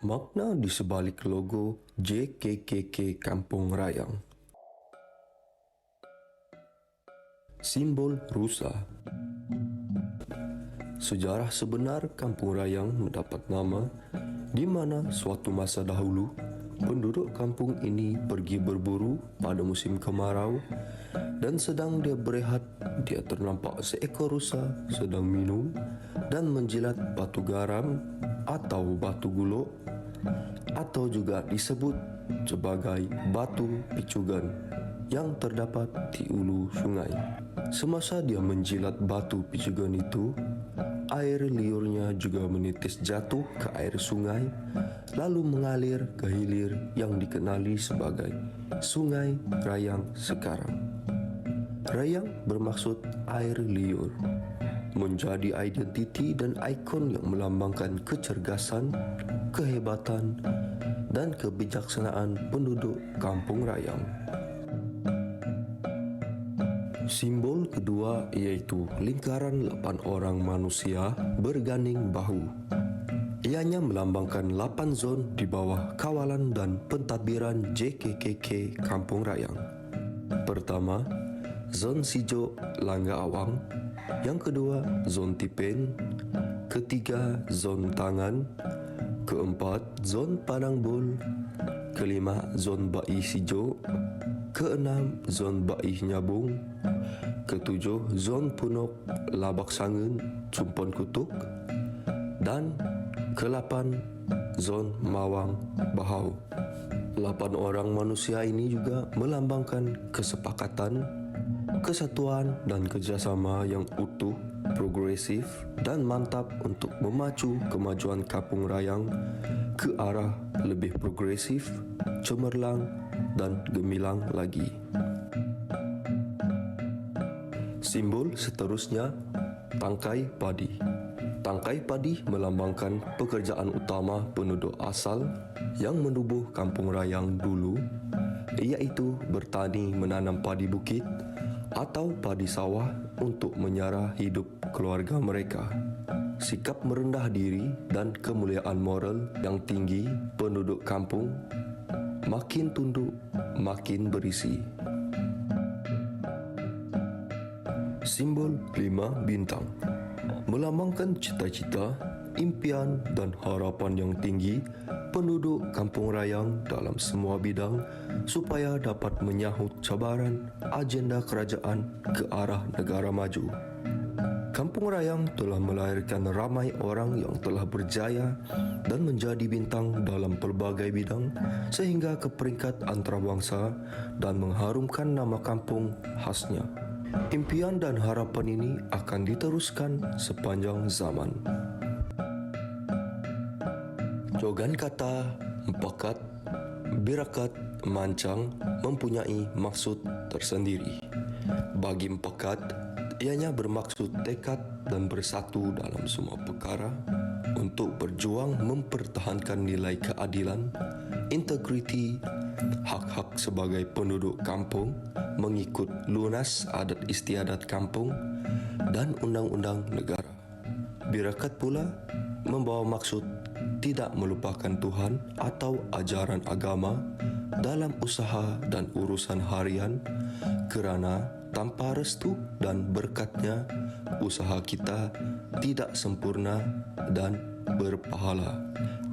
Makna di sebalik logo JKKK Kampung Rayang. Simbol rusa. Sejarah sebenar Kampung Rayang mendapat nama di mana suatu masa dahulu penduduk kampung ini pergi berburu pada musim kemarau dan sedang dia berehat, dia ternampak seekor rusa sedang minum dan menjilat batu garam atau batu gulok atau juga disebut sebagai batu picugan yang terdapat di ulu sungai. Semasa dia menjilat batu picugan itu, air liurnya juga menitis jatuh ke air sungai lalu mengalir ke hilir yang dikenali sebagai Sungai Rayang sekarang. Rayang bermaksud air liur, menjadi identiti dan ikon yang melambangkan kecergasan, kehebatan, dan kebijaksanaan penduduk Kampung Rayang. Simbol kedua yaitu lingkaran 8 orang manusia berganding bahu. Ianya melambangkan 8 zon di bawah kawalan dan pentadbiran JKKK Kampung Rayang. Pertama, zon Sijo Langga Awang. Yang kedua, zon Tipen. Ketiga, zon Tangan. Keempat, zon Padang Bol. Kelima, zon Bai Sijo. Keenam, zon Bai Nyabung. Ketujuh, zon Punok Labak Sangen Cumpon Kutuk. Dan ke-8, zon Mawang Bahau. 8 orang manusia ini juga melambangkan kesepakatan, kesatuan dan kerjasama yang utuh, progresif dan mantap untuk memacu kemajuan Kampung Rayang ke arah lebih progresif, cemerlang dan gemilang lagi. Simbol seterusnya, tangkai padi. Tangkai padi melambangkan pekerjaan utama penduduk asal yang menubuh Kampung Rayang dulu, iaitu bertani menanam padi bukit atau padi sawah untuk menyara hidup keluarga mereka. Sikap merendah diri dan kemuliaan moral yang tinggi penduduk kampung makin tunduk, makin berisi. Simbol 5 bintang melambangkan cita-cita, impian dan harapan yang tinggi penduduk Kampung Rayang dalam semua bidang supaya dapat menyahut cabaran agenda kerajaan ke arah negara maju. Kampung Rayang telah melahirkan ramai orang yang telah berjaya dan menjadi bintang dalam pelbagai bidang sehingga ke peringkat antarabangsa dan mengharumkan nama kampung khasnya. Impian dan harapan ini akan diteruskan sepanjang zaman. Jogan kata empekat, birakat, mancang mempunyai maksud tersendiri. Bagi empekat, ianya bermaksud tekad dan bersatu dalam semua perkara untuk berjuang mempertahankan nilai keadilan, integriti, hak-hak sebagai penduduk kampung, mengikut lunas adat istiadat kampung dan undang-undang negara. Birakat pula membawa maksud tidak melupakan Tuhan atau ajaran agama dalam usaha dan urusan harian, kerana tanpa restu dan berkatnya usaha kita tidak sempurna dan berpahala.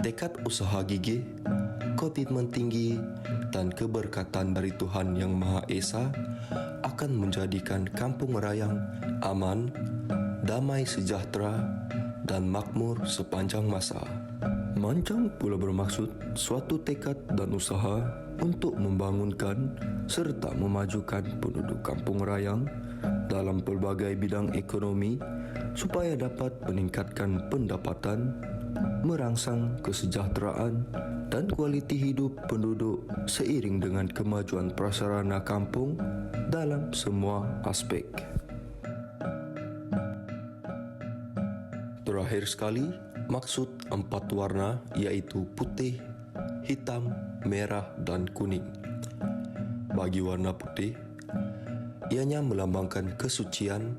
Tekad usaha gigih, komitmen tinggi dan keberkatan dari Tuhan Yang Maha Esa akan menjadikan Kampung Rayang aman, damai sejahtera dan makmur sepanjang masa. Mancang pula bermaksud suatu tekad dan usaha untuk membangunkan serta memajukan penduduk Kampung Rayang dalam pelbagai bidang ekonomi supaya dapat meningkatkan pendapatan, merangsang kesejahteraan dan kualiti hidup penduduk seiring dengan kemajuan prasarana kampung dalam semua aspek. Terakhir sekali, maksud 4 warna yaitu putih, hitam, merah dan kuning. Bagi warna putih, ianya melambangkan kesucian,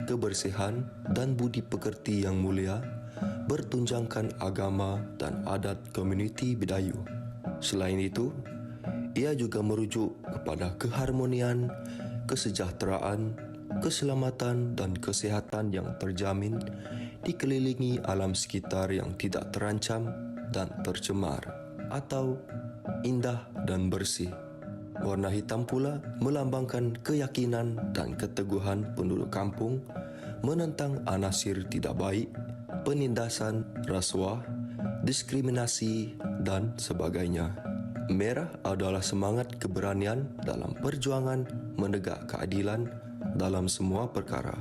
kebersihan dan budi pekerti yang mulia bertunjangkan agama dan adat komuniti Bidayuh. Selain itu, ia juga merujuk kepada keharmonian, kesejahteraan, keselamatan dan kesihatan yang terjamin dikelilingi alam sekitar yang tidak terancam dan tercemar atau indah dan bersih. Warna hitam pula melambangkan keyakinan dan keteguhan penduduk kampung menentang anasir tidak baik, penindasan, rasuah, diskriminasi dan sebagainya. Merah adalah semangat keberanian dalam perjuangan menegak keadilan dalam semua perkara.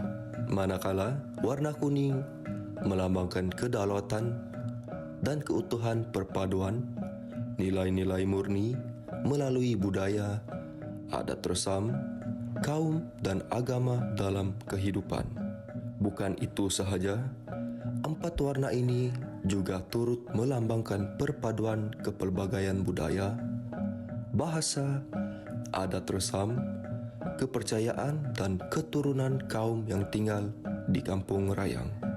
Manakala warna kuning melambangkan kedaulatan dan keutuhan perpaduan nilai-nilai murni melalui budaya, adat resam, kaum dan agama dalam kehidupan. Bukan itu sahaja, 4 warna ini juga turut melambangkan perpaduan kepelbagaian budaya, bahasa, adat resam, kepercayaan dan keturunan kaum yang tinggal di Kampung Rayang.